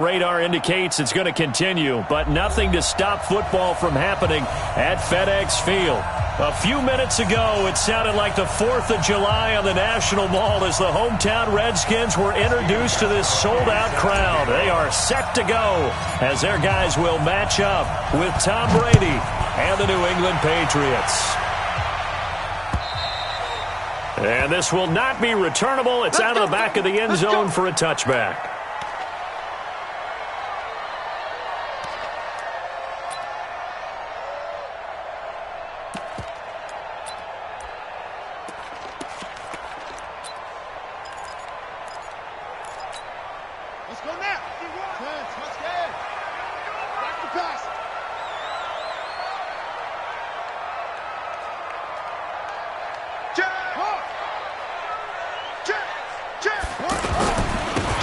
Radar indicates it's going to continue, but nothing to stop football from happening at FedEx Field. A few minutes ago, it sounded like the 4th of July on the National Mall as the hometown Redskins were introduced to this sold-out crowd. They are set to go as their guys will match up with Tom Brady and the New England Patriots. And this will not be returnable. It's out of the back of the end zone for a touchback. Let's go now. Let's go. Back to pass.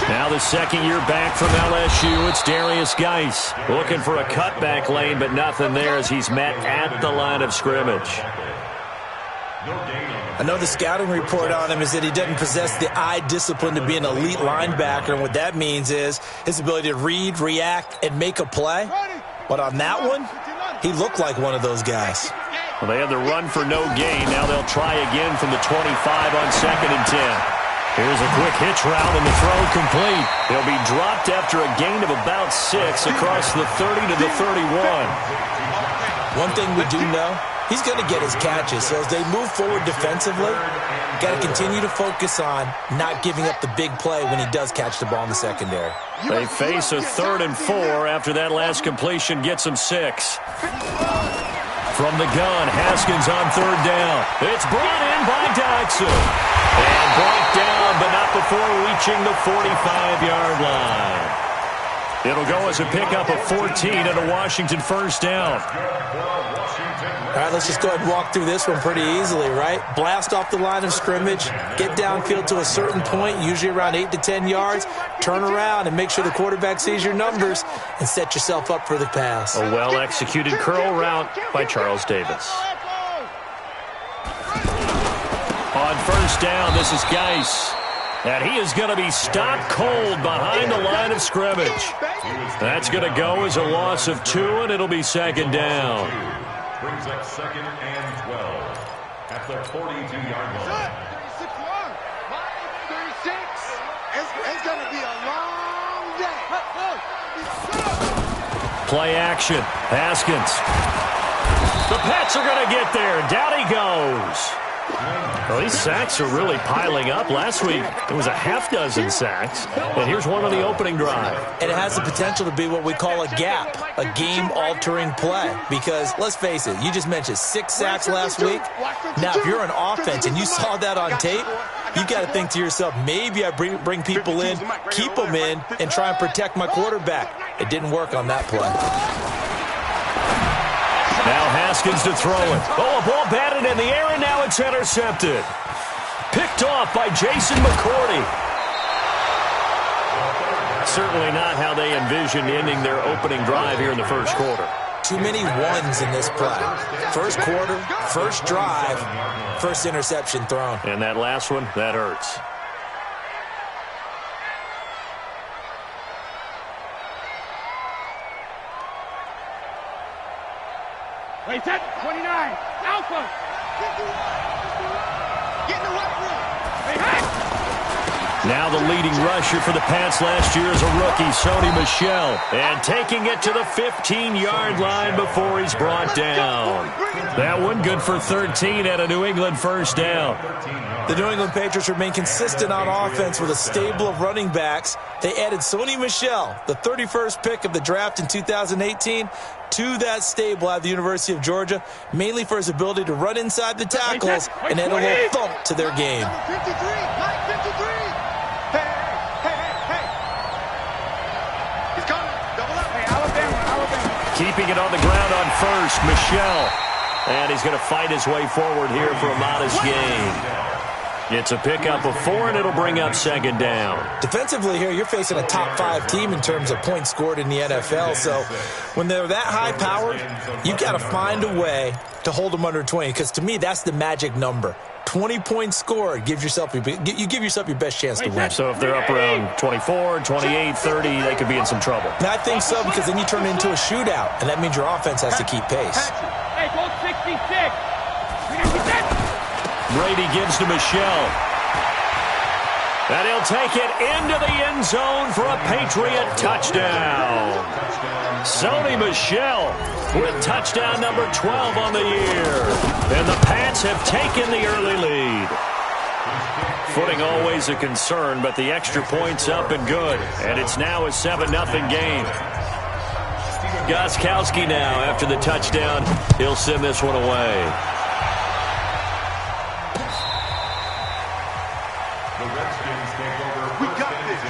Now the second year back from LSU, it's Darius Geis looking for a cutback lane, but nothing there as he's met at the line of scrimmage. I know the scouting report on him is that he doesn't possess the eye discipline to be an elite linebacker, and what that means is his ability to read, react, and make a play. But on that one, he looked like one of those guys. Well, they had the run for no gain. Now they'll try again from the 25 on 2nd and 10. Here's a quick hitch route and the throw complete. They'll be dropped after a gain of about 6 across the 30 to the 31. One thing we do know, he's going to get his catches. So as they move forward defensively, got to continue to focus on not giving up the big play when he does catch the ball in the secondary. They face a 3rd and 4 after that last completion gets them 6. From the gun, Haskins on 3rd down. It's brought in by Dodson. And brought down, but not before reaching the 45-yard line. It'll go as a pickup of 14 and a Washington first down. All right, let's just go ahead and walk through this one pretty easily, right? Blast off the line of scrimmage, get downfield to a certain point, usually around 8 to 10 yards, turn around and make sure the quarterback sees your numbers and set yourself up for the pass. A well-executed curl route by Charles Davis. On first down, this is Geis. And he is going to be stopped cold behind the line of scrimmage. That's going to go as a loss of 2, and it'll be 2nd down. Brings up 2nd and 12 at the 42-yard line. 36. It's going to be a long day. Play action. Haskins. The Pats are going to get there. Down he goes. Well, these sacks are really piling up. Last week, there was a half-dozen sacks. And here's one on the opening drive. And it has the potential to be what we call a gap, a game-altering play. Because, let's face it, you just mentioned 6 sacks last week. Now, if you're an offense and you saw that on tape, you got to think to yourself, maybe I bring people in, keep them in, and try and protect my quarterback. It didn't work on that play. Now Haskins to throw it. Oh, a ball batted in the air, and now it's intercepted. Picked off by Jason McCourty. Certainly not how they envisioned ending their opening drive here in the first quarter. Too many ones in this play. First quarter, first drive, first interception thrown. And that last one, that hurts. Wait, set 29. Alpha. Get in the right room. Now the leading rusher for the Pats last year is a rookie, Sony Michel. And taking it to the 15-yard line before he's brought down. That one good for 13 at a New England first down. The New England Patriots remain consistent on offense with a stable of running backs. They added Sony Michel, the 31st pick of the draft in 2018, to that stable at the University of Georgia, mainly for his ability to run inside the tackles and add a little thump to their game. 53. Mike 53. Hey. He's coming. Double up. Hey, Alabama. Keeping it on the ground on first, Michel. And he's going to fight his way forward here for a modest gain. It's a pickup of 4, and it'll bring up 2nd down. Defensively here, you're facing a top-5 team in terms of points scored in the NFL. So when they're that high-powered, you've got to find a way to hold them under 20. Because to me, that's the magic number. 20 points scored, you give yourself your best chance to win. So if they're up around 24, 28, 30, they could be in some trouble. And I think so, because then you turn it into a shootout, and that means your offense has to keep pace. Hey, go 66. Brady gives to Michelle. And he'll take it into the end zone for a Patriot touchdown. Sony Michel with touchdown number 12 on the year. And the Pats have taken the early lead. Footing always a concern, but the extra point's up and good. And it's now a 7-0 game. Gostkowski now after the touchdown. He'll send this one away. The Redskins take over first and 10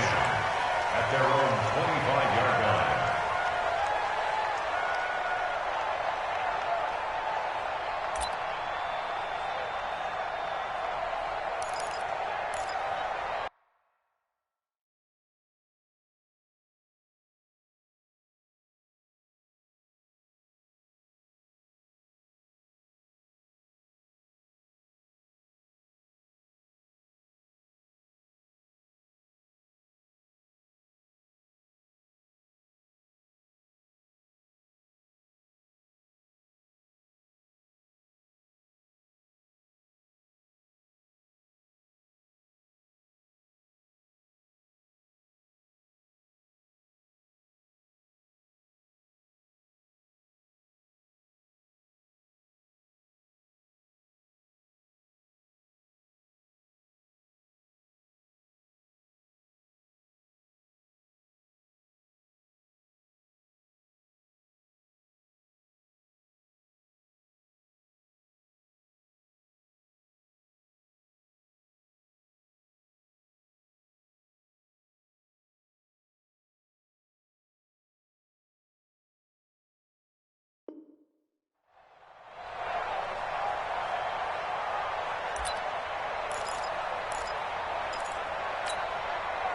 at their own 25-yard line.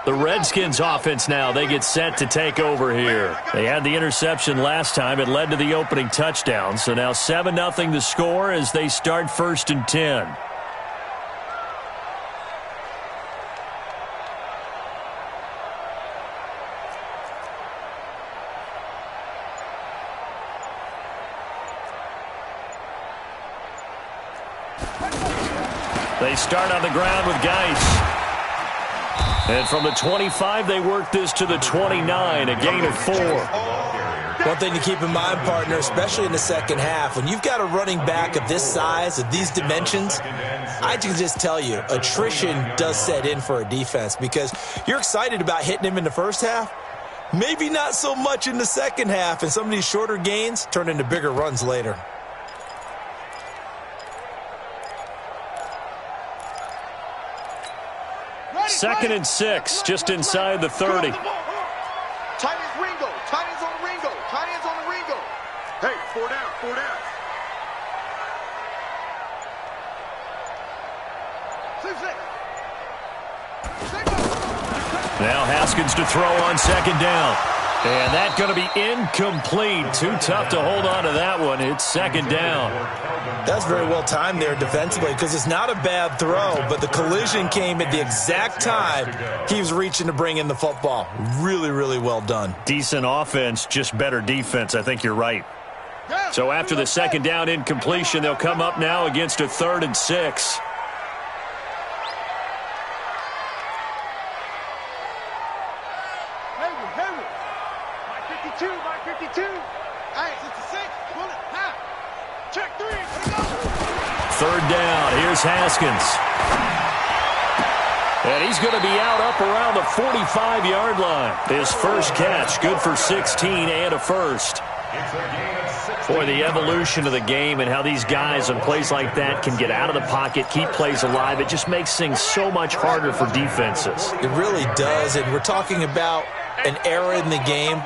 The Redskins offense now, they get set to take over here. They had the interception last time. It led to the opening touchdown. So now 7-0 the score as they start 1st and 10. They start on the ground with Geis. And from the 25, they work this to the 29, a gain of 4. One thing to keep in mind, partner, especially in the second half, when you've got a running back of this size, of these dimensions, I can just tell you, attrition does set in for a defense because you're excited about hitting him in the first half, maybe not so much in the second half, and some of these shorter gains turn into bigger runs later. Second and 6, just inside the 30. Tight ends Ringo. Tight ends on the Ringo. Tight ends on the Ringo. Hey, 4 down, 4 down. Now Haskins to throw on second down. And that's going to be incomplete. Too tough to hold on to that one. It's second down. That's very well timed there defensively because it's not a bad throw, but the collision came at the exact time he was reaching to bring in the football. Really, really well done. Decent offense, just better defense. I think you're right. So after the second down incompletion, they'll come up now against a 3rd and 6. Third down. Here's Haskins. And he's going to be out up around the 45-yard line. His first catch, good for 16 and a first. Boy, the evolution of the game and how these guys on plays like that can get out of the pocket, keep plays alive, it just makes things so much harder for defenses. It really does, and we're talking about an era in the game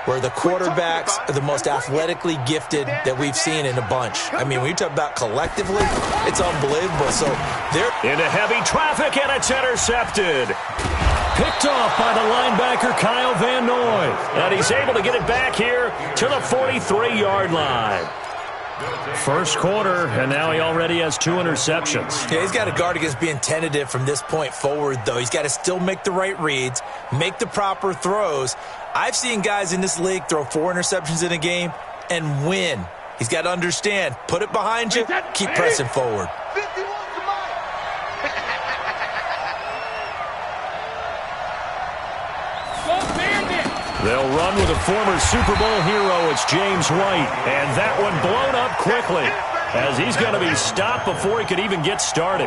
where the quarterbacks are the most athletically gifted that we've seen in a bunch. I mean, when you talk about collectively, it's unbelievable. So they're into heavy traffic, and it's intercepted. Picked off by the linebacker, Kyle Van Noy. And he's able to get it back here to the 43-yard line. First quarter, and now he already has 2 interceptions. Yeah, he's got to guard against being tentative from this point forward, though. He's got to still make the right reads, make the proper throws. I've seen guys in this league throw 4 interceptions in a game and win. He's got to understand, put it behind you, keep pressing forward. They'll run with a former Super Bowl hero. It's James White. And that one blown up quickly as he's going to be stopped before he could even get started.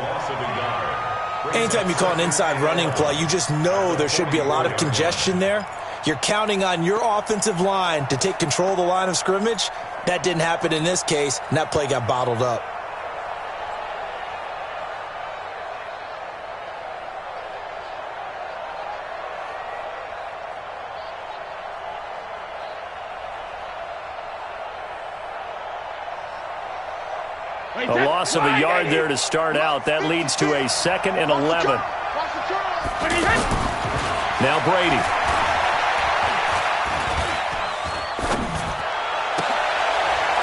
Anytime you call an inside running play, you just know there should be a lot of congestion there. You're counting on your offensive line to take control of the line of scrimmage. That didn't happen in this case, and that play got bottled up. A loss of a yard there to start out. That leads to a 2nd and 11. Now Brady.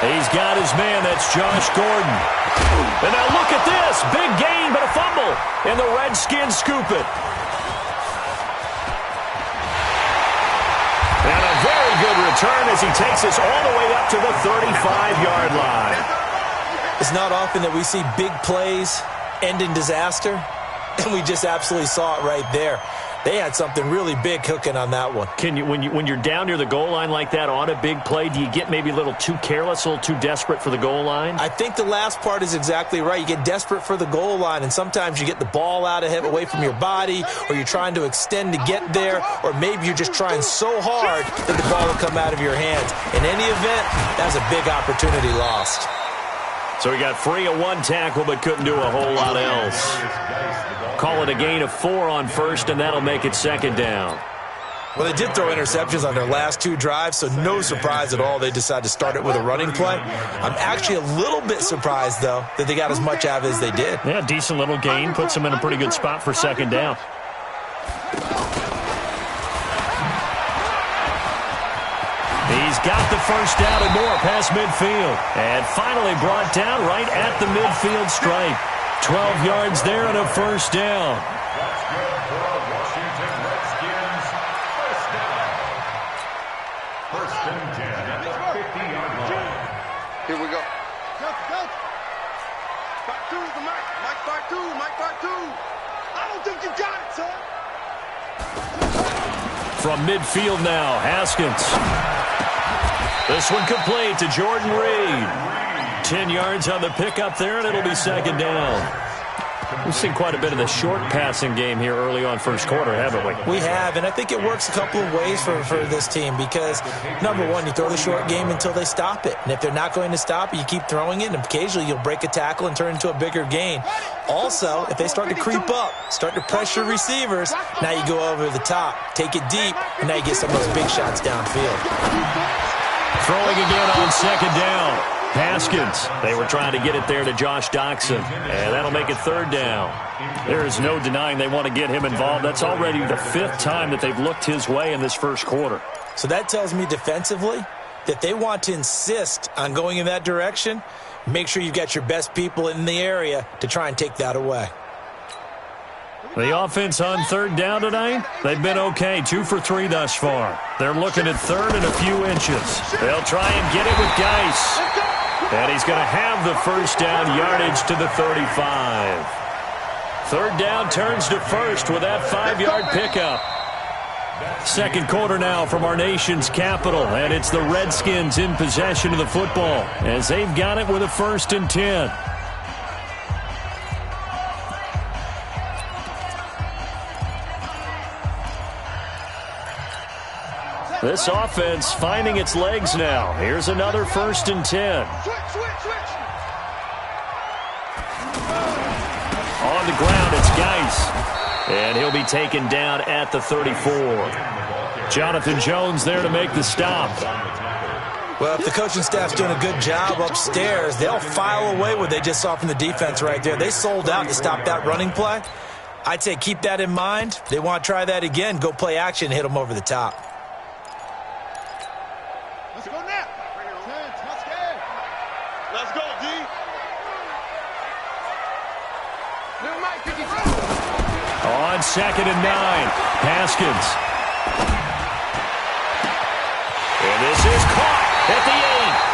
He's got his man. That's Josh Gordon. And now look at this. Big gain, but a fumble. And the Redskins scoop it. And a very good return as he takes us all the way up to the 35-yard line. It's not often that we see big plays end in disaster, and we just absolutely saw it right there. They had something really big cooking on that one. Can you, when you're down near the goal line like that on a big play, do you get maybe a little too careless, a little too desperate for the goal line? I think the last part is exactly right. You get desperate for the goal line, and sometimes you get the ball out of him away from your body, or you're trying to extend to get there, or maybe you're just trying so hard that the ball will come out of your hands. In any event, that's a big opportunity lost. So he got free of 1 tackle but couldn't do a whole lot else. Call it a gain of 4 on first, and that'll make it 2nd down. Well, they did throw interceptions on their last 2 drives, so no surprise at all they decided to start it with a running play. I'm actually a little bit surprised, though, that they got as much out of it as they did. Yeah, decent little gain. Puts them in a pretty good spot for 2nd down. He's got the first down and more past midfield. And finally brought down right at the midfield stripe. 12 yards there and a first down. That's good for a Washington Redskins first down. 1st and 10 at the 50-yard line. Here we go. Go. Back 2 the Mike back 2. I don't think you got it, son. From midfield now, Haskins. This one complete to Jordan Reed. 10 yards on the pickup there, and it'll be 2nd down. We've seen quite a bit of the short passing game here early on first quarter, haven't we? We have, and I think it works a couple of ways for this team because, number one, you throw the short game until they stop it. And if they're not going to stop it, you keep throwing it, and occasionally you'll break a tackle and turn into a bigger gain. Also, if they start to creep up, start to pressure receivers, now you go over the top, take it deep, and now you get some of those big shots downfield. Throwing again on 2nd down. Haskins, they were trying to get it there to Josh Doxson, and that'll make it 3rd down. There is no denying they want to get him involved. That's already the 5th time that they've looked his way in this first quarter. So that tells me defensively that they want to insist on going in that direction. Make sure you've got your best people in the area to try and take that away. The offense on 3rd down tonight, they've been okay, 2 for 3 thus far. They're looking at 3rd and a few inches. They'll try and get it with Geis. And he's going to have the first down, yardage to the 35. 3rd down turns to 1st with that 5-yard pickup. 2nd quarter now from our nation's capital, and it's the Redskins in possession of the football as they've got it with a 1st and 10. This offense finding its legs now. Here's another 1st and 10. On the ground, it's Geis. And he'll be taken down at the 34. Jonathan Jones there to make the stop. Well, if the coaching staff's doing a good job upstairs, they'll file away what they just saw from the defense right there. They sold out to stop that running play. I'd say keep that in mind. They want to try that again. Go play action, hit them over the top. Let's go, D. On 2nd and 9, Haskins. And this is caught at the 8.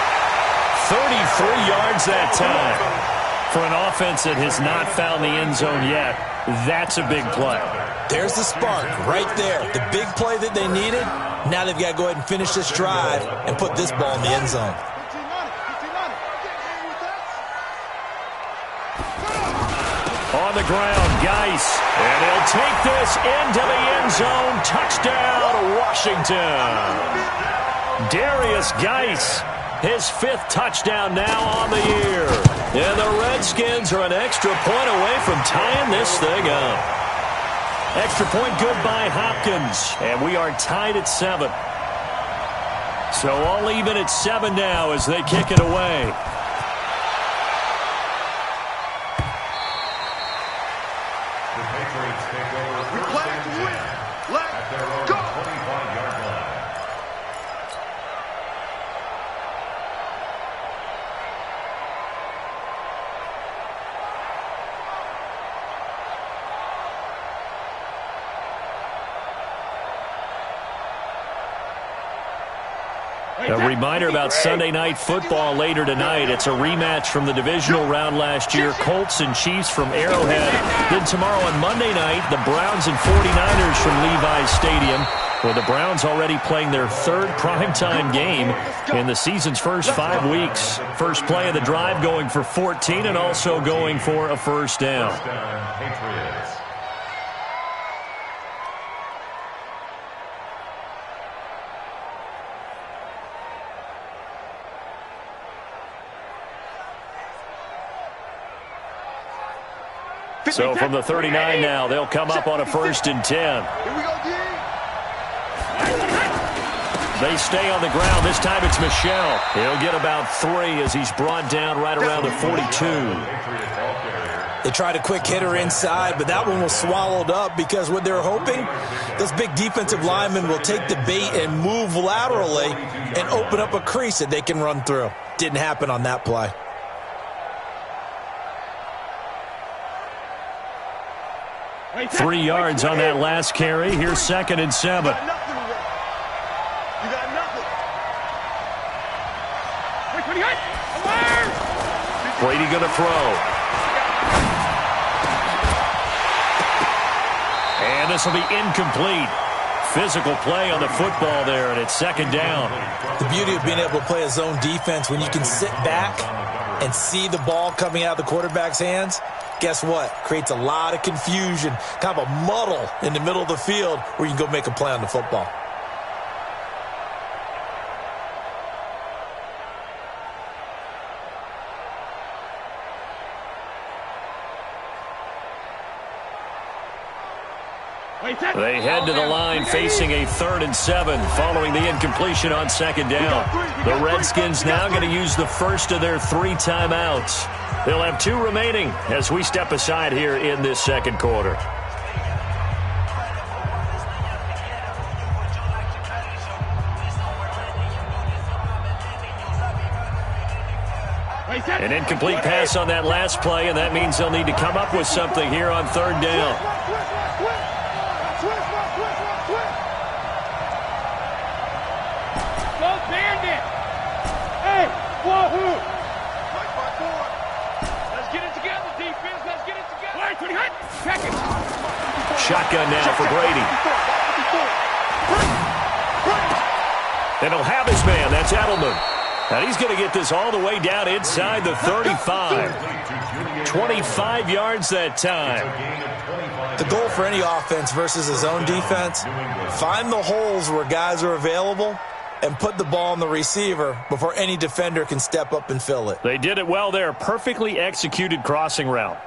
33 yards that time. For an offense that has not found the end zone yet, that's a big play. There's the spark right there. The big play that they needed. Now they've got to go ahead and finish this drive and put this ball in the end zone. On the ground, Geis. And he'll take this into the end zone. Touchdown, Washington. Darius Geis, his 5th touchdown now on the year. And the Redskins are an extra point away from tying this thing up. Extra point good by Hopkins. And we are tied at 7. So all even at 7 now as they kick it away. A reminder about Sunday Night Football later tonight. It's a rematch from the divisional round last year. Colts and Chiefs from Arrowhead. Then tomorrow on Monday night, the Browns and 49ers from Levi's Stadium, where the Browns already playing their 3rd primetime game in the season's first 5 weeks. First play of the drive going for 14 and also going for a first down. Patriots. So from the 39 now, they'll come up on a 1st and 10. Here we go, D. They stay on the ground. This time it's Michel. He'll get about 3 as he's brought down right around the 42. They tried a quick hitter inside, but that one was swallowed up because what they're hoping, those big defensive linemen will take the bait and move laterally and open up a crease that they can run through. Didn't happen on that play. Three yards on that last carry. Here's 2nd and 7. You got nothing. Brady going to throw. And this will be incomplete. Physical play on the football there, and it's 2nd down. The beauty of being able to play a zone defense when you can sit back and see the ball coming out of the quarterback's hands, guess what? Creates a lot of confusion, kind of a muddle in the middle of the field where you can go make a play on the football. They head to the line facing a 3rd and 7 following the incompletion on 2nd down. The Redskins now going to use the first of their 3 timeouts. They'll have 2 remaining as we step aside here in this 2nd quarter. An incomplete pass on that last play, and that means they'll need to come up with something here on 3rd down. Shotgun now for Brady. And he'll have his man. That's Edelman. And he's going to get this all the way down inside the 35. 25 yards that time. The goal for any offense versus a zone defense, find the holes where guys are available and put the ball on the receiver before any defender can step up and fill it. They did it well there. Perfectly executed crossing route.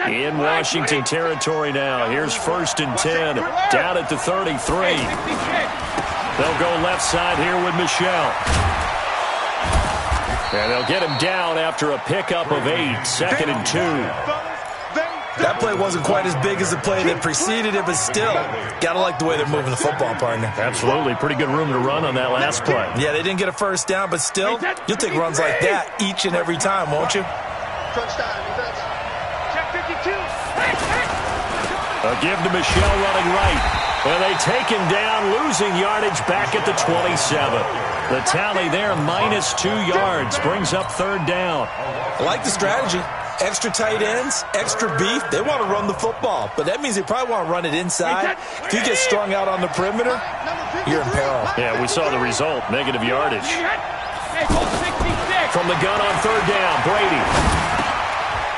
In Washington territory now. Here's 1st and 10. Down at the 33. They'll go left side here with Michel. And they'll get him down after a pickup of 8. 2nd and 2. That play wasn't quite as big as the play that preceded it, but still, gotta like the way they're moving the football, partner. Absolutely. Pretty good room to run on that last play. Yeah, they didn't get a first down, but still, you'll take runs like that each and every time, won't you? A give to Michelle running right. And they take him down, losing yardage back at the 27. The tally there, -2 yards, brings up third down. I like the strategy. Extra tight ends, extra beef. They want to run the football, but that means they probably want to run it inside. If you get strung out on the perimeter, you're in peril. Yeah, we saw the result, negative yardage. From the gun on third down, Brady.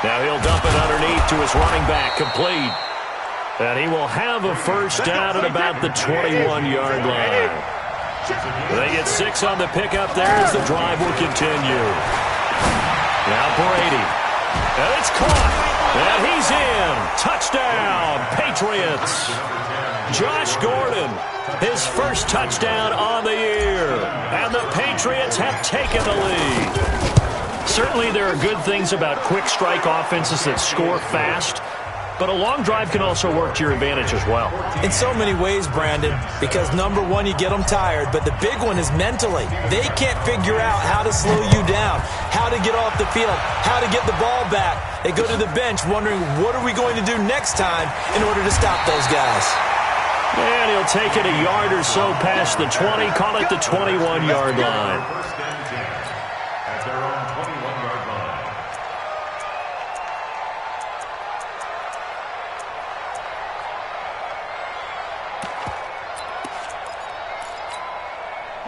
Now he'll dump it underneath to his running back, complete. And he will have a first down at about the 21-yard line. They get 6 on the pickup there as the drive will continue. Now Brady. And it's caught. And he's in. Touchdown, Patriots. Josh Gordon, his first touchdown on the year. And the Patriots have taken the lead. Certainly there are good things about quick strike offenses that score fast. But a long drive can also work to your advantage as well. In so many ways, Brandon, because number one, you get them tired, but the big one is mentally. They can't figure out how to slow you down, how to get off the field, how to get the ball back. They go to the bench wondering, what are we going to do next time in order to stop those guys? And he'll take it a yard or so past the 20, call it the 21-yard line. At their own 21-yard line.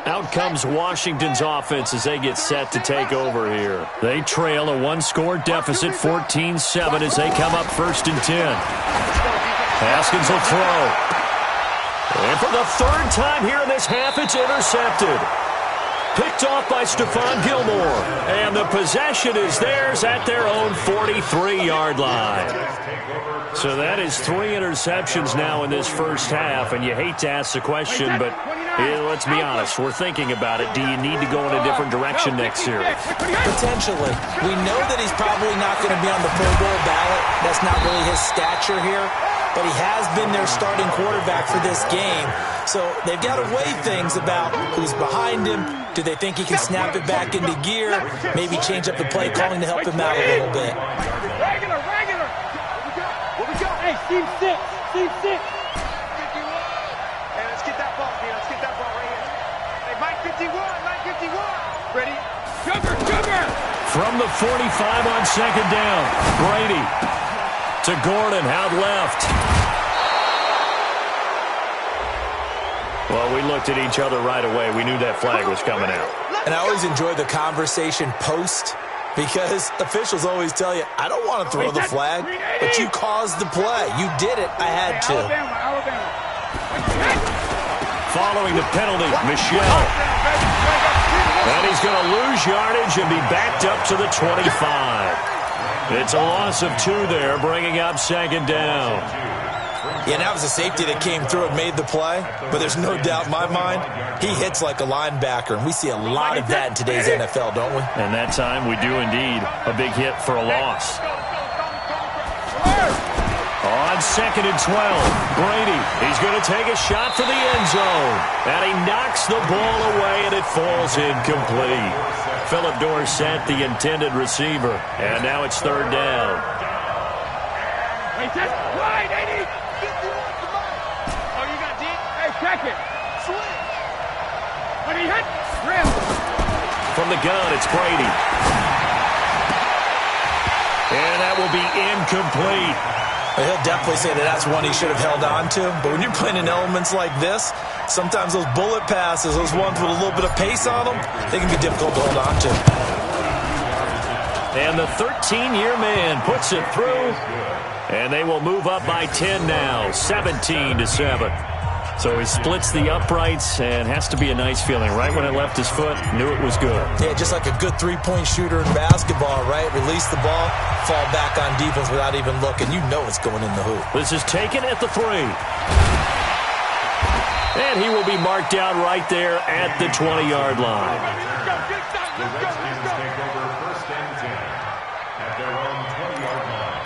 Out comes Washington's offense as they get set to take over here. They trail a one-score deficit, 14-7, as they come up 1st and 10. Haskins will throw. And for the third time here in this half, it's intercepted. Picked off by Stephon Gilmore. And the possession is theirs at their own 43-yard line. So that is 3 interceptions now in this first half. And you hate to ask the question, but let's be honest. We're thinking about it. Do you need to go in a different direction next year? Potentially. We know that he's probably not going to be on the Pro Bowl ballot. That's not really his stature here. But he has been their starting quarterback for this game. So they've got to weigh things about who's behind him. Do they think he can snap it back into gear? Maybe change up the play calling to help him out a little bit. Regular. What we got? Hey, Steve 6. 51. Hey, let's get that ball, man. Let's get that ball right here. Hey, Mike 51. Ready? Sugar. From the 45 on second down, Brady to Gordon, out left. Well, we looked at each other right away. We knew that flag was coming out. And I always enjoy the conversation post, because officials always tell you, I don't want to throw the flag, but you caused the play. You did it. I had to. Following the penalty, Michelle. And he's going to lose yardage and be backed up to the 25. It's a loss of 2 there, bringing up second down. Yeah, and that was a safety that came through and made the play, but there's no doubt in my mind, he hits like a linebacker, and we see a lot of that in today's NFL, don't we? And that time we do indeed. A big hit for a loss. On second and 12, Brady, he's going to take a shot for the end zone. And he knocks the ball away, and it falls incomplete. Philip Dorsett, the intended receiver. And now it's third down. Hey, just wide, 80. Oh, you got deep? Hey, check it. Swing. When he hit, rim. From the gun, it's Brady. And that will be incomplete. He'll definitely say that that's one he should have held on to. But when you're playing in elements like this, sometimes those bullet passes, those ones with a little bit of pace on them, they can be difficult to hold on to. And the 13-year man puts it through. And they will move up by 10 now, 17-7. So he splits the uprights, and has to be a nice feeling. Right when it left his foot, knew it was good. Yeah, just like a good three-point shooter in basketball, right? Release the ball, fall back on defense without even looking. You know it's going in the hoop. This is taken at the 3. And he will be marked down right there at the 20-yard line. The Redskins take over 1st and 10 at their own 20-yard line.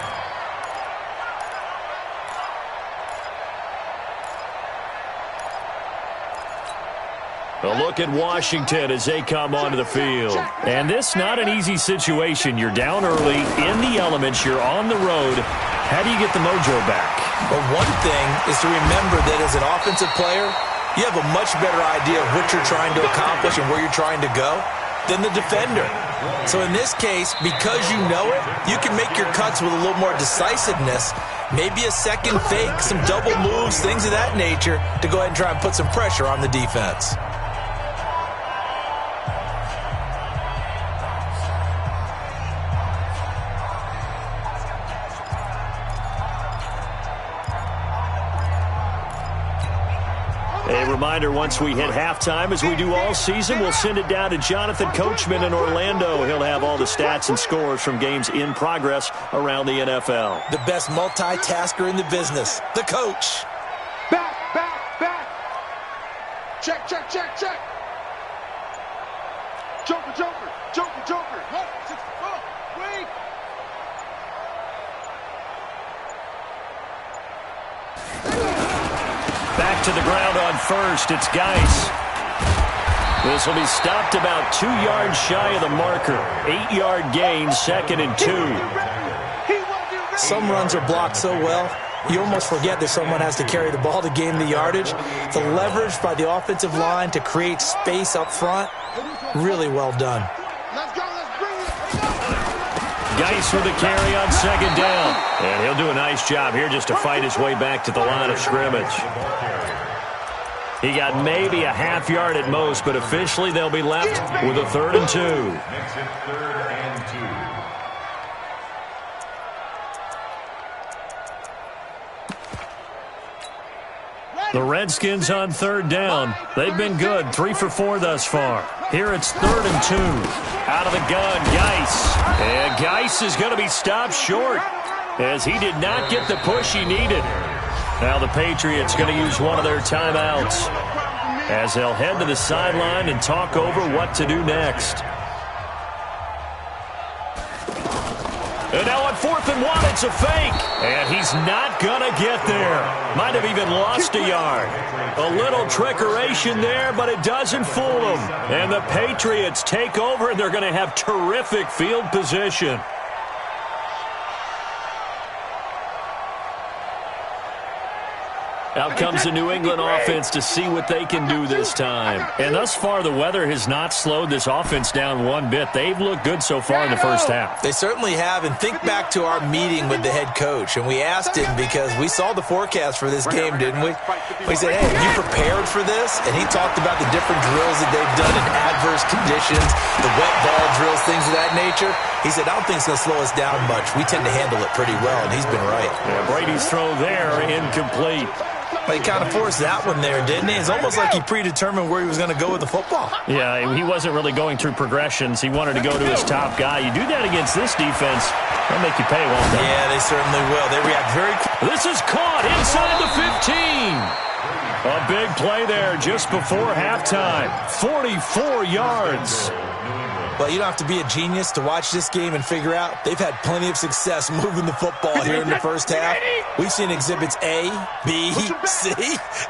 A look at Washington as they come onto the field. And this not an easy situation. You're down early, in the elements, you're on the road. How do you get the mojo back? Well, one thing is to remember that as an offensive player, you have a much better idea of what you're trying to accomplish and where you're trying to go than the defender. So in this case, because you know it, you can make your cuts with a little more decisiveness, maybe a second fake, some double moves, things of that nature, to go ahead and try and put some pressure on the defense. A reminder, once we hit halftime, as we do all season, we'll send it down to Jonathan Coachman in Orlando. He'll have all the stats and scores from games in progress around the NFL. The best multitasker in the business, the coach. Back. Check. Joker. Wait. Back to the ground on first. It's Geis. This will be stopped about 2 yards shy of the marker. 8-yard gain, 2nd and 2. Some runs are blocked so well, you almost forget that someone has to carry the ball to gain the yardage. The leverage by the offensive line to create space up front, really well done. Geis with a carry on 2nd down. And he'll do a nice job here just to fight his way back to the line of scrimmage. He got maybe a half yard at most, but officially they'll be left with a 3rd and 2. Makes it 3rd and 2. The Redskins on 3rd down. They've been good, 3 for 4 thus far. Here it's 3rd and 2. Out of the gun, Geis. And Geis is going to be stopped short as he did not get the push he needed. Now the Patriots going to use one of their timeouts as they'll head to the sideline and talk over what to do next. And now on 4th and 1, it's a fake. And he's not going to get there. Might have even lost a yard. A little trickeration there, but it doesn't fool him. And the Patriots take over, and they're going to have terrific field position. Out comes the New England offense to see what they can do this time. And thus far, the weather has not slowed this offense down one bit. They've looked good so far in the first half. They certainly have. And think back to our meeting with the head coach. And we asked him because we saw the forecast for this game, didn't we? We said, hey, are you prepared for this? And he talked about the different drills that they've done in adverse conditions, the wet ball drills, things of that nature. He said, I don't think it's going to slow us down much. We tend to handle it pretty well, and he's been right. Yeah, Brady's throw there, incomplete. He kind of forced that one there, didn't he? It's almost like he predetermined where he was going to go with the football. Yeah, he wasn't really going through progressions. He wanted to go to his top guy. You do that against this defense, they'll make you pay, won't they? Yeah, they certainly will. They react very quickly. This is caught inside the 15. A big play there just before halftime. 44 yards. Well, you don't have to be a genius to watch this game and figure out they've had plenty of success moving the football here in the first half. We've seen exhibits A, B, C,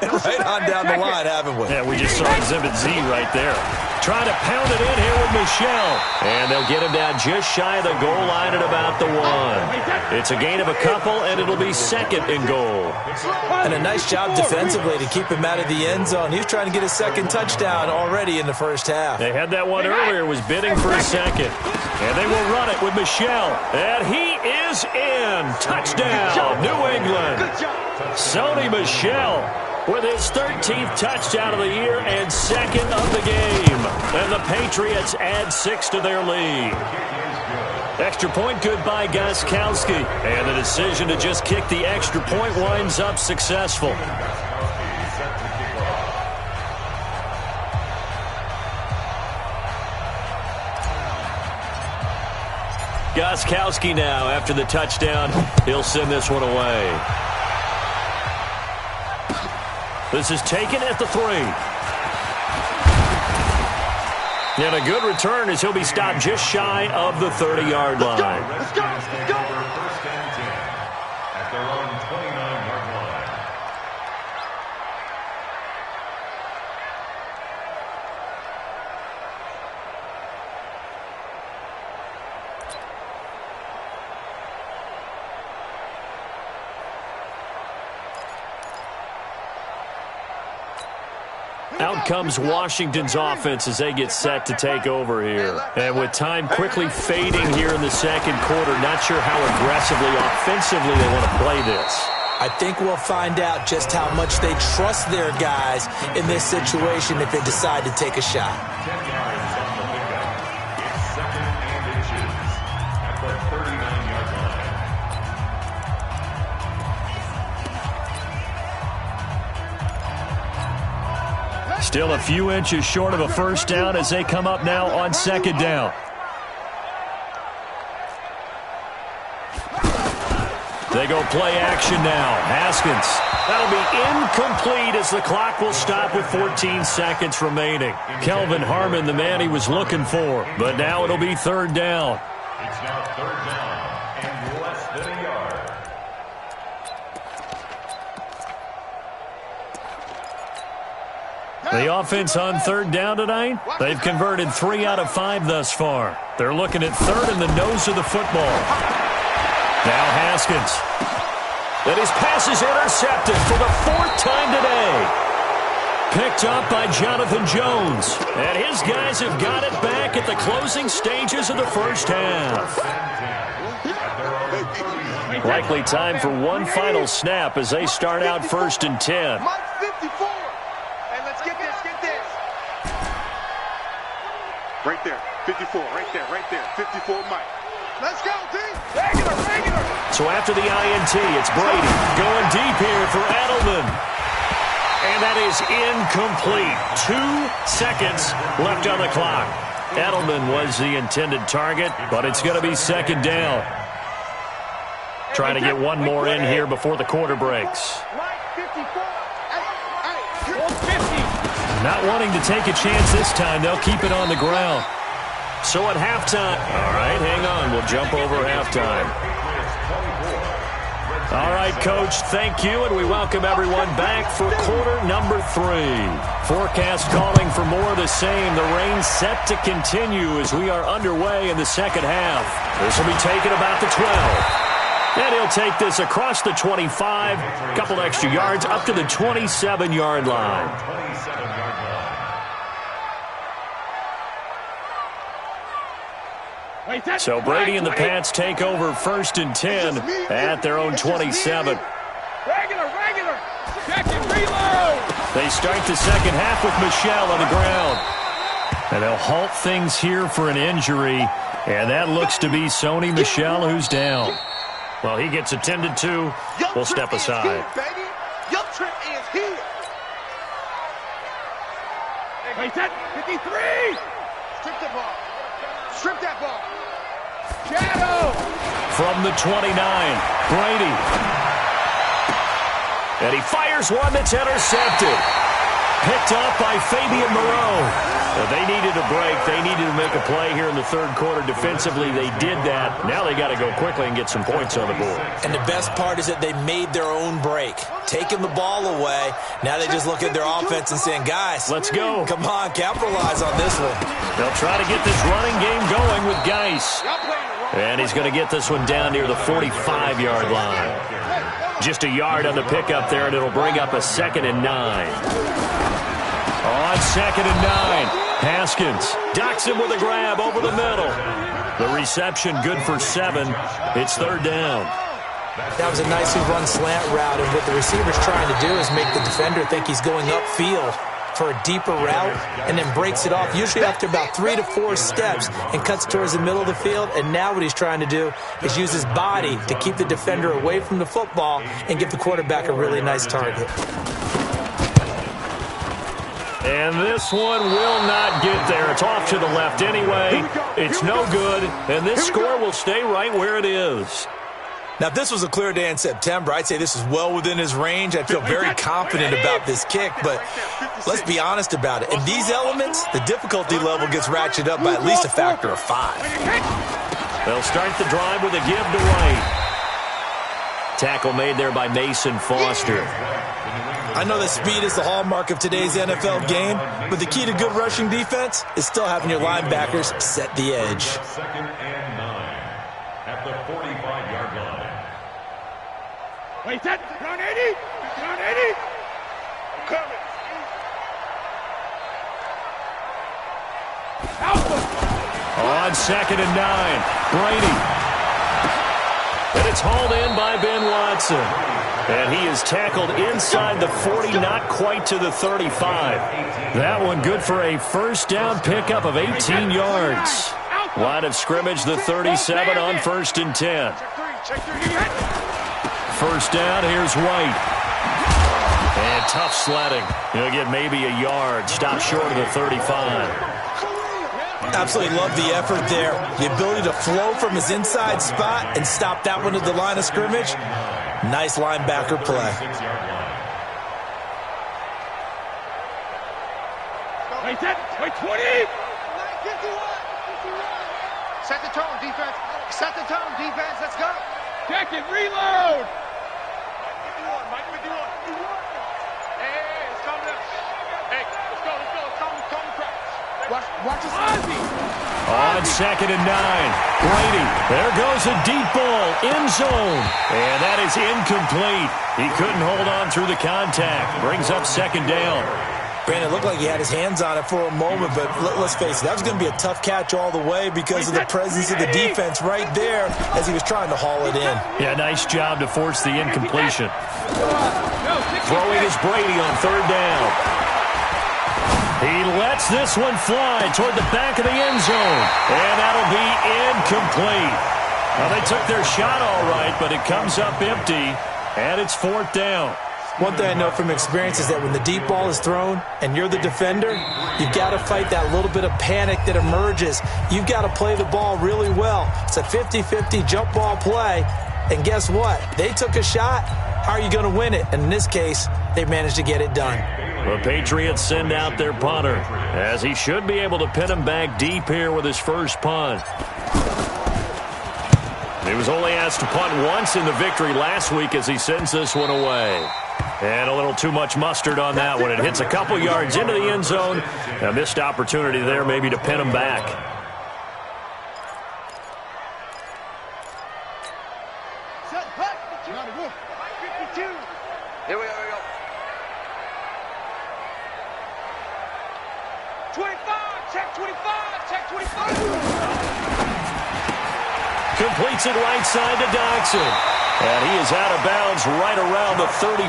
and right on down the line, haven't we? Yeah, we just saw exhibit Z right there. Trying to pound it in here with Michelle. And they'll get him down just shy of the goal line at about the 1. It's a gain of a couple, and it'll be 2nd and goal. And a nice job defensively to keep him out of the end zone. He was trying to get his 2nd touchdown already in the first half. They had that one earlier, was bidding for a 2nd. And they will run it with Michelle. And he is in. Touchdown, New England. Sony Michel with his 13th touchdown of the year and 2nd of the game. And the Patriots add 6 to their lead. Extra point good by Gostkowski. And the decision to just kick the extra point winds up successful. Gostkowski now, after the touchdown, he'll send this one away. This is taken at the 3. And a good return as he'll be stopped just shy of the 30-yard line. Let's go. First and 10 at their own 29-yard line. out comes Washington's offense as they get set to take over here. And with time quickly fading here in the second quarter, not sure how aggressively, offensively they want to play this. I think we'll find out just how much they trust their guys in this situation if they decide to take a shot. 10 yards on the pickup. It's second and inches at the 39-yard line. Still a few inches short of a first down as they come up now on second down. They go play action now. Haskins. That'll be incomplete as the clock will stop with 14 seconds remaining. Kelvin Harmon, the man he was looking for. But now it'll be third down. It's now third down and less than a yard. The offense on third down tonight, they've converted 3 out of 5 thus far. They're looking at third in the nose of the football. Now Haskins. And his pass is intercepted for the 4th time today. Picked up by Jonathan Jones. And his guys have got it back at the closing stages of the first half. Likely time for one final snap as they start out 1st and 10. Mike 54. And let's get this. Right there. 54. Right there. 54 Mike. Let's go, D. Regular. So after the INT, it's Brady going deep here for Edelman. And that is incomplete. 2 seconds left on the clock. Edelman was the intended target, but it's going to be second down. Trying to get one more in here before the quarter breaks. Not wanting to take a chance this time, they'll keep it on the ground. So at halftime, all right, hang on, we'll jump over halftime. All right, Coach, thank you, and we welcome everyone back for quarter number 3. Forecast calling for more of the same. The rain set to continue as we are underway in the second half. This will be taken about the 12. And he'll take this across the 25, a couple extra yards, up to the 27-yard line. So Brady and the Pats take over 1st and 10 at their own 27. Regular. Check and reload. They start the second half with Michel on the ground. And they'll halt things here for an injury. And that looks to be Sony Michel who's down. Well, he gets attended to. We'll step aside. Your trip is here. Wait, that 53. Strip that ball. Shadow. From the 29, Brady. And he fires one that's intercepted. Picked up by Fabian Moreau. They needed a break. They needed to make a play here in the third quarter. Defensively, they did that. Now they got to go quickly and get some points on the board. And the best part is that they made their own break. Taking the ball away. Now they just look at their offense and saying, guys, let's go. Come on, capitalize on this one. They'll try to get this running game going with Geis. And he's going to get this one down near the 45-yard line. Just a yard on the pickup there, and it'll bring up a 2nd and 9. On 2nd and 9, Haskins docks him with a grab over the middle. The reception good for 7. It's third down. That was a nicely run slant route, and what the receiver's trying to do is make the defender think he's going upfield for a deeper route and then breaks it off, usually after about 3 to 4 steps, and cuts towards the middle of the field. And now what he's trying to do is use his body to keep the defender away from the football and give the quarterback a really nice target. And this one will not get there. It's off to the left anyway. It's no good, and this score will stay right where it is. Now, if this was a clear day in September, I'd say this is well within his range. I'd feel very confident about this kick, but let's be honest about it. In these elements, the difficulty level gets ratcheted up by at least a factor of 5. They'll start the drive with a give to White. Tackle made there by Mason Foster. I know that speed is the hallmark of today's NFL game, but the key to good rushing defense is still having your linebackers set the edge. 2nd and 9 at the 45-yard line. Wait, that. Run 80. I'm coming. On 2nd and 9, Brady. And it's hauled in by Ben Watson. And he is tackled inside the 40, not quite to the 35. That one good for a first down pickup of 18 yards. Line of scrimmage, the 37 on 1st and 10. First down, here's White. And tough sledding. He'll get maybe a yard. Stop short of the 35. Absolutely love the effort there. The ability to flow from his inside spot and stop that one at the line of scrimmage. Nice linebacker play. Wait, 20! Set the tone, defense. Set the tone, defense. Let's go. Check it, reload! Mike, 51. Hey, let's calm down. Hey, let's go. Calm practice. Watch this. On 2nd and 9, Brady. There goes a deep ball, end zone. And that is incomplete. He couldn't hold on through the contact. Brings up 2nd down. Brandon, it looked like he had his hands on it for a moment, but let's face it, that was going to be a tough catch all the way because of the presence of the defense right there as he was trying to haul it in. Yeah, nice job to force the incompletion. Throwing is Brady on 3rd down. He lets this one fly toward the back of the end zone, and that'll be incomplete. Well, they took their shot all right, but it comes up empty, and it's 4th down. One thing I know from experience is that when the deep ball is thrown and you're the defender, you've got to fight that little bit of panic that emerges. You've got to play the ball really well. It's a 50-50 jump ball play, and guess what? They took a shot. How are you going to win it? And in this case, they managed to get it done. The Patriots send out their punter, as he should be able to pin him back deep here with his first punt. He was only asked to punt once in the victory last week as he sends this one away. And a little too much mustard on that one. It hits a couple yards into the end zone. A missed opportunity there maybe to pin him back. Here we go. 25, check 25. Completes it right side to Dodson. And he is out of bounds right around the 34.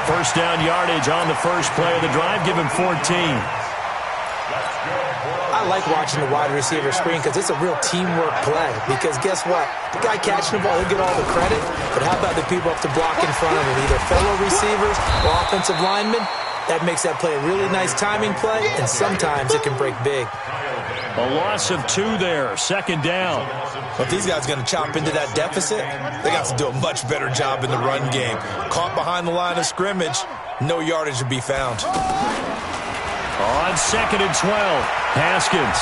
First down yardage on the first play of the drive. Give him 14. I like watching the wide receiver screen because it's a real teamwork play. Because guess what? The guy catching the ball, he'll get all the credit. But how about the people up to block in front of him? Either fellow receivers or offensive linemen. That makes that play a really nice timing play, and sometimes it can break big. A loss of 2 there. 2nd down. But these guys are going to chop into that deficit. They got to do a much better job in the run game. Caught behind the line of scrimmage, no yardage to be found. On 2nd and 12, Haskins.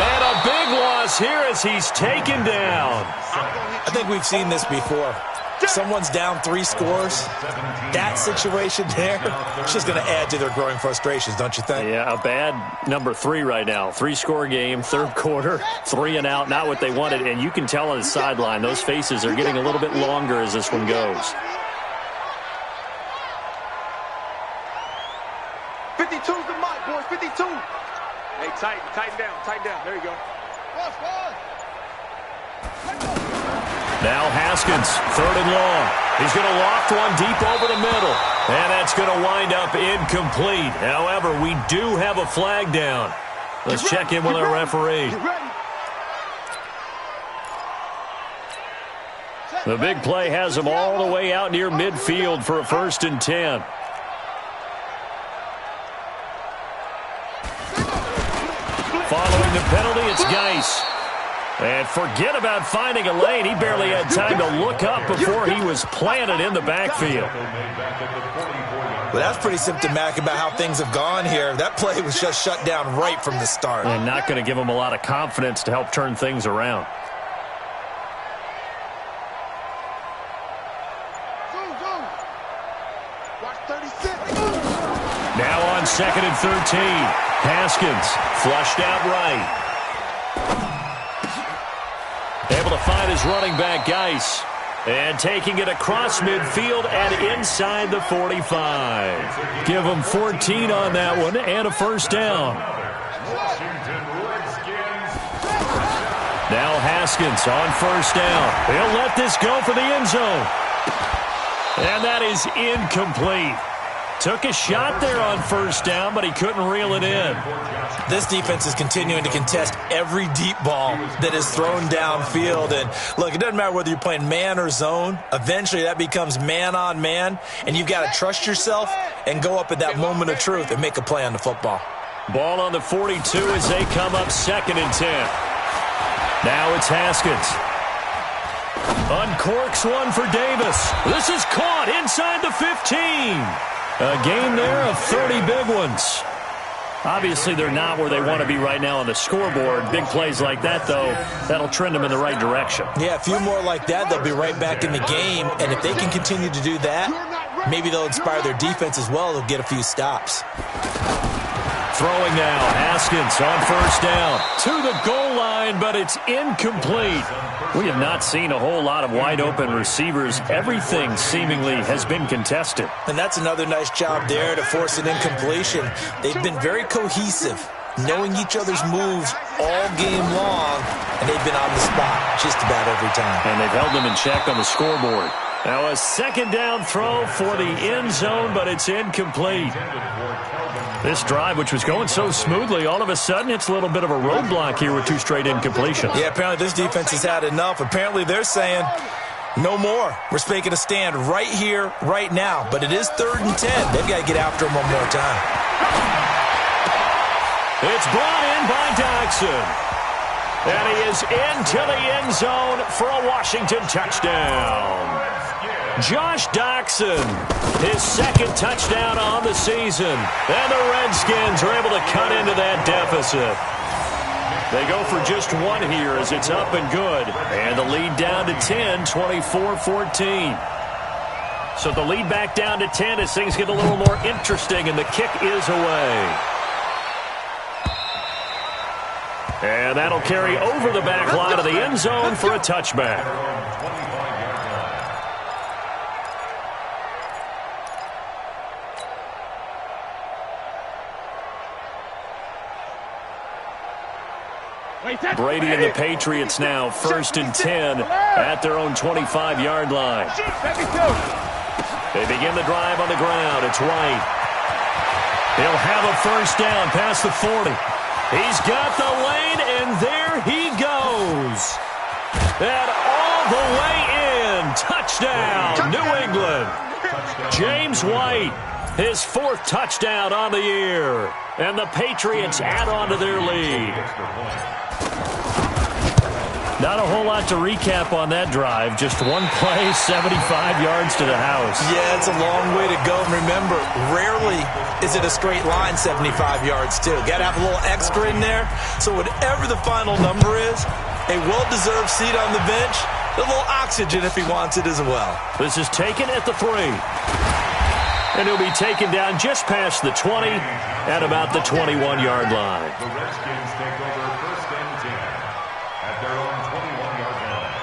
And a big loss here as he's taken down. I think we've seen this before. Someone's down 3 scores. That situation there, it's just going to add to their growing frustrations, don't you think? Yeah, a bad number 3 right now. 3-score game, 3rd quarter, 3 and out, not what they wanted. And you can tell on the sideline, those faces are getting a little bit longer as this one goes. 52's the mark, boys, 52. Hey, tighten down. There you go. Now Haskins, 3rd and long. He's going to loft one deep over the middle. And that's going to wind up incomplete. However, we do have a flag down. Let's check in with our referee. The big play has him all the way out near midfield for a 1st and 10. Following the penalty, it's Geis. And forget about finding a lane. He barely had time to look up before he was planted in the backfield. Well, that's pretty symptomatic about how things have gone here. That play was just shut down right from the start. And not going to give him a lot of confidence to help turn things around. Now on 2nd and 13. Haskins flushed out right. Able to find his running back, Geis. And taking it across midfield and inside the 45. Give him 14 on that one and a 1st down. Washington Redskins Now Haskins on first down. He'll let this go for the end zone. And that is incomplete. Took a shot there on first down, but he couldn't reel it in. This defense is continuing to contest every deep ball that is thrown downfield. And, look, it doesn't matter whether you're playing man or zone. Eventually that becomes man-on-man, and you've got to trust yourself and go up at that moment of truth and make a play on the football. Ball on the 42 as they come up 2nd and 10. Now it's Haskins. Uncorks one for Davis. This is caught inside the 15. A gain there of 30 big ones. Obviously, they're not where they want to be right now on the scoreboard. Big plays like that, though, that'll trend them in the right direction. Yeah, a few more like that, they'll be right back in the game. And if they can continue to do that, maybe they'll inspire their defense as well. They'll get a few stops. Throwing now, Haskins on first down. To the goal line, but it's incomplete. We have not seen a whole lot of wide-open receivers. Everything seemingly has been contested. And that's another nice job there to force an incompletion. They've been very cohesive, knowing each other's moves all game long, and they've been on the spot just about every time. And they've held them in check on the scoreboard. Now a 2nd down throw for the end zone, but it's incomplete. This drive, which was going so smoothly, all of a sudden it's a little bit of a roadblock here with 2 straight incompletions. Yeah, apparently this defense has had enough. Apparently they're saying, no more. We're making a stand right here, right now. But it is 3rd and 10. They've got to get after him one more time. It's brought in by Doxson. And he is into the end zone for a Washington touchdown. Josh Doxson, his 2nd touchdown on the season. And the Redskins are able to cut into that deficit. They go for just 1 here as it's up and good. And the lead down to 10, 24-14. So the lead back down to 10 as things get a little more interesting, and the kick is away. And that'll carry over the back line of the end zone for a touchback. Brady and the Patriots now 1st and 10 at their own 25-yard line. They begin the drive on the ground. It's White. He'll have a first down past the 40. He's got the lane, and there he goes. And all the way in. Touchdown, New England. James White, his 4th touchdown on the year. And the Patriots add on to their lead. Not a whole lot to recap on that drive. Just 1 play, 75 yards to the house. Yeah, it's a long way to go. And remember, rarely is it a straight line 75 yards, too. Got to have a little extra in there. So whatever the final number is, a well-deserved seat on the bench, a little oxygen if he wants it as well. This is taken at the 3. And he'll be taken down just past the 20 at about the 21-yard line. The Redskins take over 1st and 10 at their own 21-yard line.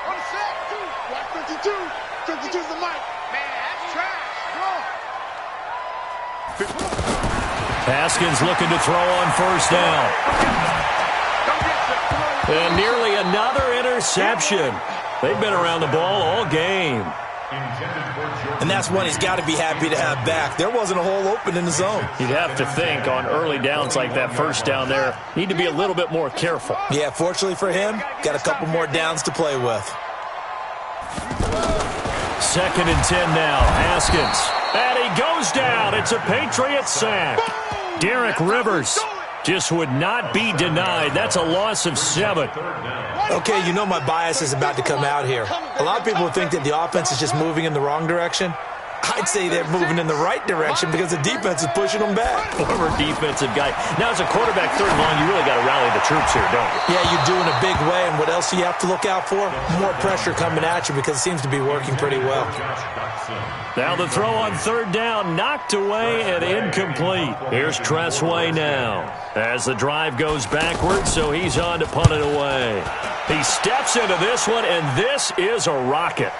On set, 2. Black 52. 52's the mic. Man, that's trash. Haskins looking to throw on first down. And nearly another interception. They've been around the ball all game. And that's one he's got to be happy to have back. There wasn't a hole open in the zone. You'd have to think on early downs like that first down there, need to be a little bit more careful. Yeah, fortunately for him, got a couple more downs to play with. 2nd and 10 now. Haskins. And he goes down. It's a Patriot sack. Derek Rivers just would not be denied. That's a loss of 7. Okay, you know my bias is about to come out here. A lot of people think that the offense is just moving in the wrong direction. I'd say they're moving in the right direction because the defense is pushing them back. Former defensive guy. Now, as a quarterback, 3rd and long, you really got to rally the troops here, don't you? Yeah, you do in a big way. And what else do you have to look out for? More pressure coming at you because it seems to be working pretty well. Now the throw on 3rd down, knocked away and incomplete. Here's Tressway now as the drive goes backwards, so he's on to punt it away. He steps into this one, and this is a rocket.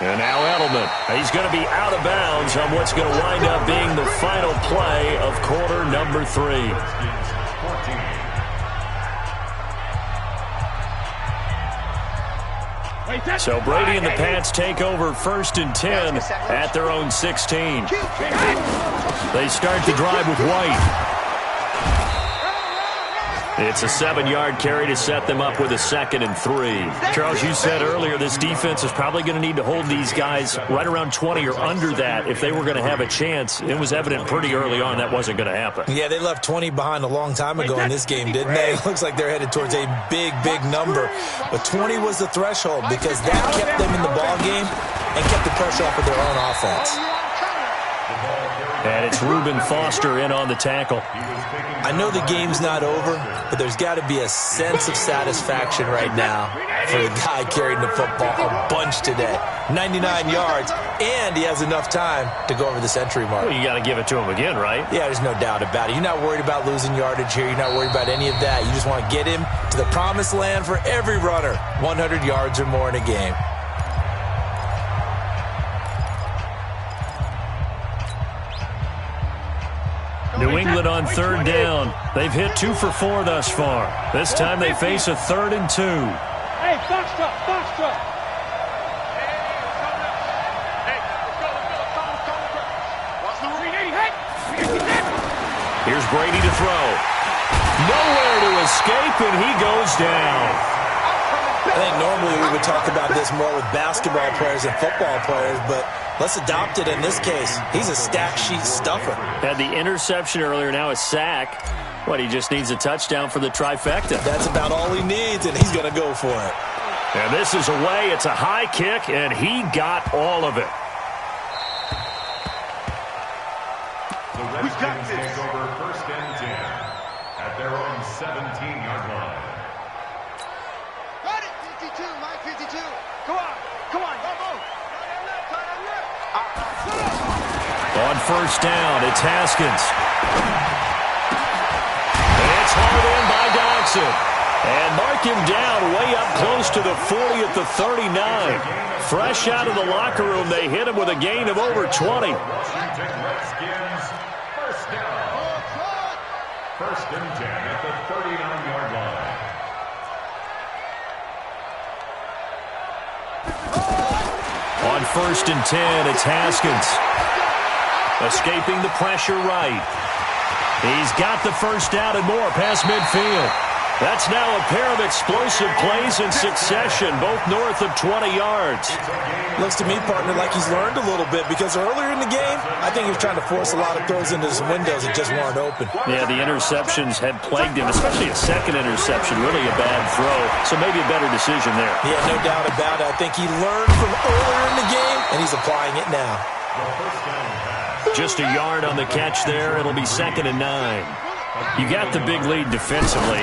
And now Edelman. He's going to be out of bounds on what's going to wind up being the final play of quarter number 3. So Brady and the Pats take over 1st and 10 at their own 16. They start the drive with White. It's a 7-yard carry to set them up with a 2nd and 3. Charles, you said earlier this defense is probably going to need to hold these guys right around 20 or under that if they were going to have a chance. It was evident pretty early on that wasn't going to happen. Yeah, they left 20 behind a long time ago in this game, didn't they? It looks like they're headed towards a big, big number. But 20 was the threshold because that kept them in the ball game and kept the pressure off of their own offense. And it's Reuben Foster in on the tackle. I know the game's not over, but there's got to be a sense of satisfaction right now for the guy carrying the football a bunch today. 99 yards, and he has enough time to go over the century mark. Well, you got to give it to him again, right? Yeah, there's no doubt about it. You're not worried about losing yardage here. You're not worried about any of that. You just want to get him to the promised land for every runner, 100 yards or more in a game. New England on 3rd down. They've hit 2 for 4 thus far. This time they face a 3rd and 2. Hey, Foxtrot, Foxtrot. Here's Brady to throw. Nowhere to escape, and he goes down. I think normally we would talk about this more with basketball players and football players, but let's adopt it in this case. He's a stack sheet stuffer. Had the interception earlier, now a sack. What, he just needs a touchdown for the trifecta. That's about all he needs, and he's going to go for it. And this is away. It's a high kick, and he got all of it. The Redskins take over 1st and 10 at their own 17-yard line. Got it, 52, Mike 52. Come on, come on, go, go. On 1st down, it's Haskins. And it's hauled in by Dodson. And mark him down way up close to the 40 at the 39. Fresh out of the locker room, they hit him with a gain of over 20. Washington Redskins, 1st down. 1st and 10 at the 39-yard line. On 1st and 10, it's Haskins. Escaping the pressure right. He's got the 1st down and more past midfield. That's now a pair of explosive plays in succession, both north of 20 yards. Looks to me, partner, like he's learned a little bit because earlier in the game, I think he was trying to force a lot of throws into some windows that just weren't open. Yeah, the interceptions had plagued him, especially a 2nd interception, really a bad throw. So maybe a better decision there. Yeah, no doubt about it. I think he learned from earlier in the game, and he's applying it now. Just a yard on the catch there. It'll be 2nd and 9. You got the big lead defensively.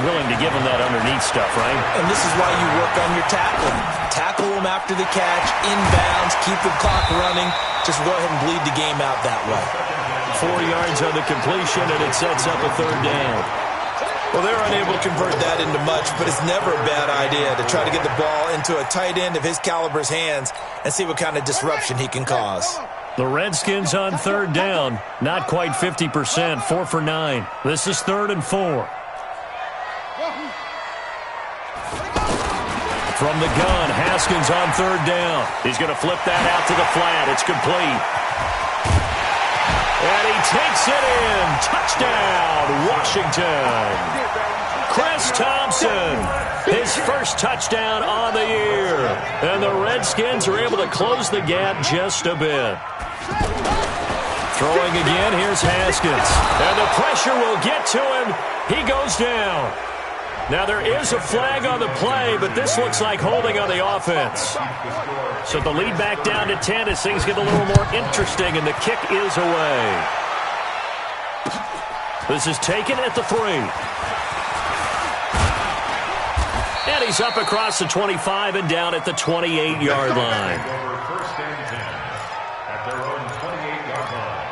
Willing to give him that underneath stuff, right? And this is why you work on your tackling. Tackle him after the catch, inbounds, keep the clock running. Just go ahead and bleed the game out that way. 4 yards on the completion, and it sets up a 3rd down. Well, they're unable to convert that into much, but it's never a bad idea to try to get the ball into a tight end of his caliber's hands and see what kind of disruption he can cause. The Redskins on 3rd down. Not quite 50%, 4 for 9. This is 3rd and 4. From the gun, Haskins on 3rd down. He's going to flip that out to the flat. It's complete. And he takes it in. Touchdown, Washington. Chris Thompson, his 1st touchdown on the year. And the Redskins are able to close the gap just a bit. Throwing again, here's Haskins. And the pressure will get to him. He goes down. Now, there is a flag on the play, but this looks like holding on the offense. So the lead back down to 10 as things get a little more interesting, and the kick is away. This is taken at the 3. And he's up across the 25 and down at the 28-yard line. First and 10 at their own 28-yard line.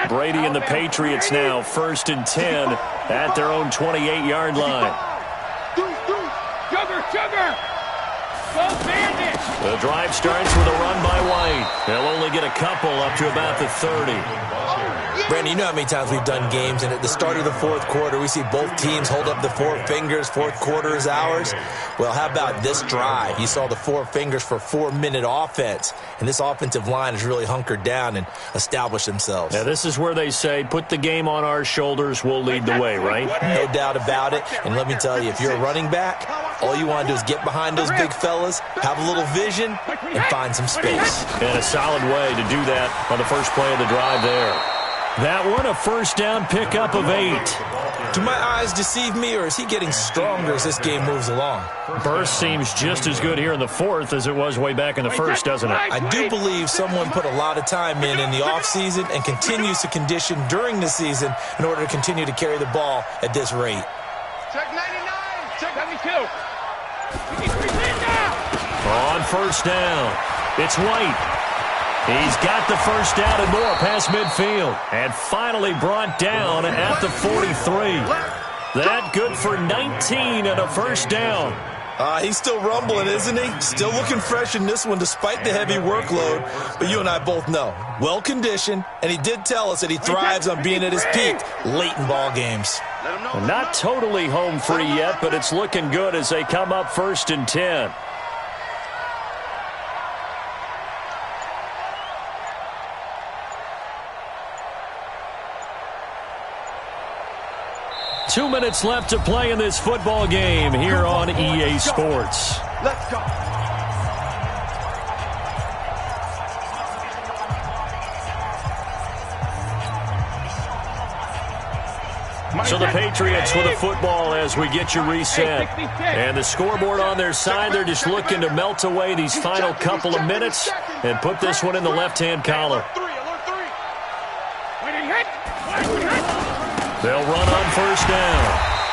Brady and the Patriots now 1st and 10 at their own 28-yard line. Sugar! Go Bandit! The drive starts with a run by White. They'll only get a couple up to about the 30. Brandon, you know how many times we've done games, and at the start of the fourth quarter, we see both teams hold up the four fingers. Fourth quarter is ours. Well, how about this drive? You saw the four fingers for 4-minute offense, and this offensive line has really hunkered down and established themselves. Now, this is where they say, put the game on our shoulders, we'll lead the way, right? No doubt about it. And let me tell you, if you're a running back, all you want to do is get behind those big fellas, have a little vision, and find some space. And a solid way to do that on the first play of the drive there. That one, a first down pickup of 8. Do my eyes deceive me, or is he getting stronger as this game moves along? Burst seems just as good here in the fourth as it was way back in the first, doesn't it? I do believe someone put a lot of time in the offseason and continues to condition during the season in order to continue to carry the ball at this rate. Check 99. Check 72. On first down, it's White. He's got the first down and more past midfield. And finally brought down at the 43. That good for 19 and a first down. He's still rumbling, isn't he? Still looking fresh in this one despite the heavy workload. But you and I both know, well-conditioned, and he did tell us that he thrives on being at his peak late in ball games. Not totally home free yet, but it's looking good as they come up 1st and 10. Two minutes left to play in this football game here on EA Sports. Let's go. So the Patriots with the football as we get you reset. And the scoreboard on their side, they're just looking to melt away these final couple of minutes and put this one in the left-hand column. They'll run on first down.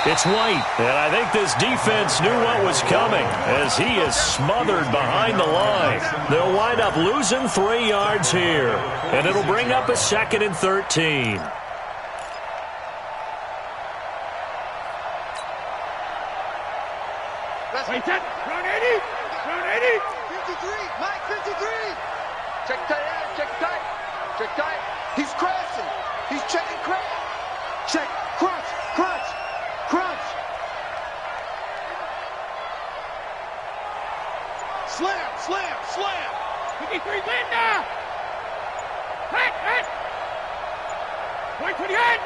It's White, and I think this defense knew what was coming as he is smothered behind the line. They'll wind up losing 3 yards here, and it'll bring up a 2nd and 13. Wait, run 80! Run 80! 53! Mike, 53! Check tight, check tight. Check tight. He's crashing. He's checking crash. Check. Crunch. Crunch. Crunch. Slam. Slam. Slam. 53, Linda! Hit! Wait for the head!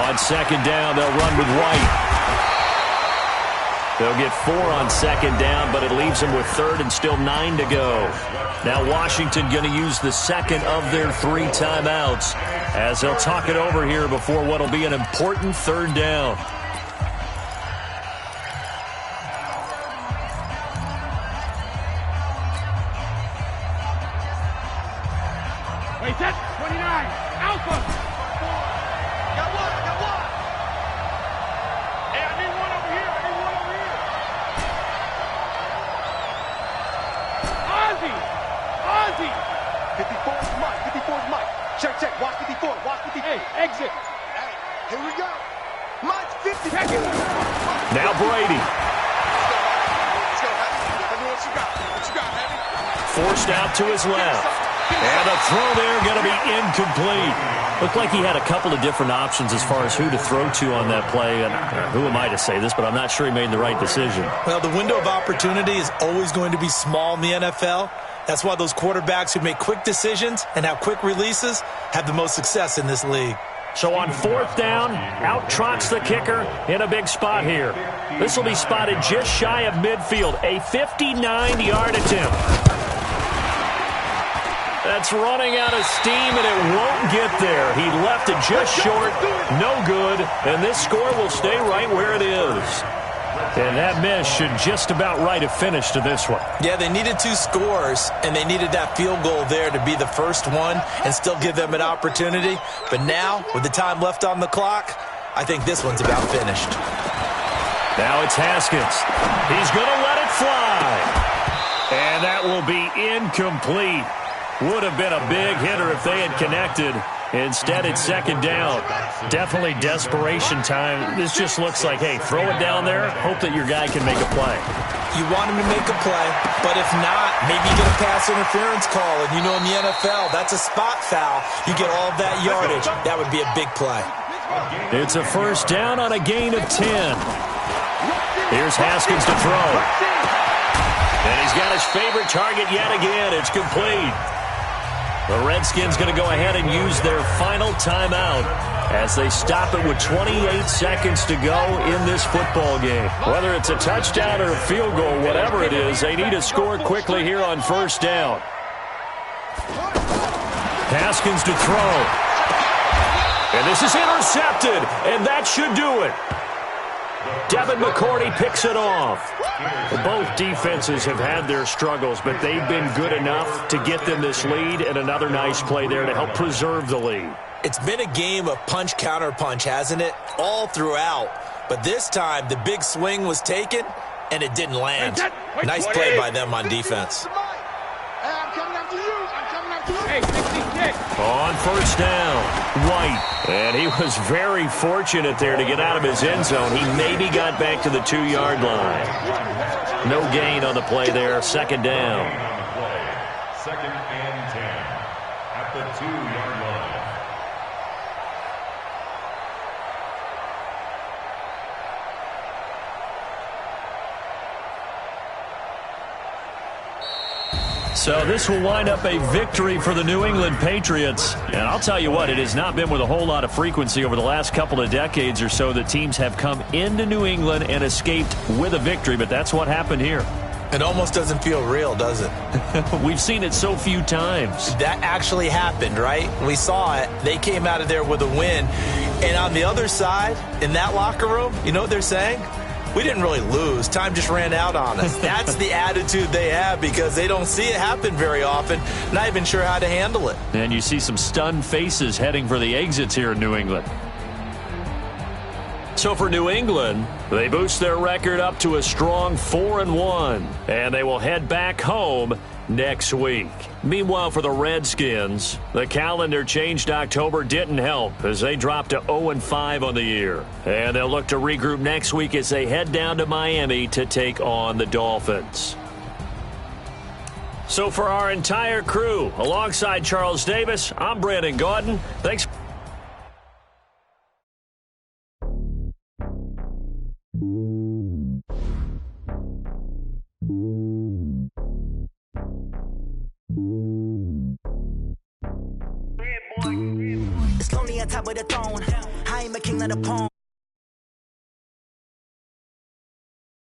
On 2nd down, they'll run with White. They'll get 4 on 2nd down, but it leaves them with 3rd and still 9 to go. Now Washington going to use the 2nd of their 3 timeouts as they'll talk it over here before what will be an important 3rd down. Wait, set! 29! Alpha! Got one. Hey, I need one over here. Ozzy! 54's Mike. Check. Watch 54. Hey, exit! Hey, here we go. Mike's 50. Now Brady. Let's go, Heavy. Let me know what you got, Heavy. Forced out to his left. And the throw there going to be incomplete. Looked like he had a couple of different options as far as who to throw to on that play. And who am I to say this, but I'm not sure he made the right decision. Well, the window of opportunity is always going to be small in the NFL. That's why those quarterbacks who make quick decisions and have quick releases have the most success in this league. So on 4th down, out trots the kicker in a big spot here. This will be spotted just shy of midfield, a 59-yard attempt. That's running out of steam, and it won't get there. He left it just short, no good, and this score will stay right where it is. And that miss should just about right have finished to this one. Yeah, they needed 2 scores, and they needed that field goal there to be the first one and still give them an opportunity. But now, with the time left on the clock, I think this one's about finished. Now it's Haskins. He's going to let it fly. And that will be incomplete. Would have been a big hitter if they had connected. Instead, it's second down. Definitely desperation time. This just looks like, hey, throw it down there, hope that your guy can make a play. You want him to make a play, but if not, maybe you get a pass interference call. And you know in the NFL, that's a spot foul. You get all of that yardage. That would be a big play. It's a first down on a gain of 10. Here's Haskins to throw. And he's got his favorite target yet again. It's complete. The Redskins going to go ahead and use their final timeout as they stop it with 28 seconds to go in this football game. Whether it's a touchdown or a field goal, whatever it is, they need to score quickly here on first down. Haskins to throw. And this is intercepted, and that should do it. Devin McCourty picks it off. Both defenses have had their struggles, but they've been good enough to get them this lead, and another nice play there to help preserve the lead. It's been a game of punch-counter-punch, hasn't it? All throughout. But this time, the big swing was taken, and it didn't land. Nice play by them on defense. On first down, White. And he was very fortunate there to get out of his end zone. He maybe got back to the 2-yard line. No gain on the play there. Second down. Second and 10 at the 2-yard line. So this will wind up a victory for the New England Patriots. And I'll tell you what, it has not been with a whole lot of frequency over the last couple of decades or so that teams have come into New England and escaped with a victory, but that's what happened here. It almost doesn't feel real, does it? We've seen it so few times. That actually happened, right? We saw it. They came out of there with a win. And on the other side, in that locker room, you know what they're saying? We didn't really lose. Time just ran out on us. That's the attitude they have because they don't see it happen very often. Not even sure how to handle it. And you see some stunned faces heading for the exits here in New England. So for New England, they boost their record up to a strong 4-1, and they will head back home next week. Meanwhile, for the Redskins, the calendar changed October didn't help as they dropped to 0-5 on the year. And they'll look to regroup next week as they head down to Miami to take on the Dolphins. So for our entire crew, alongside Charles Davis, I'm Brandon Gaudin. Thanks. It's lonely on top of the throne. I am a king of the poem.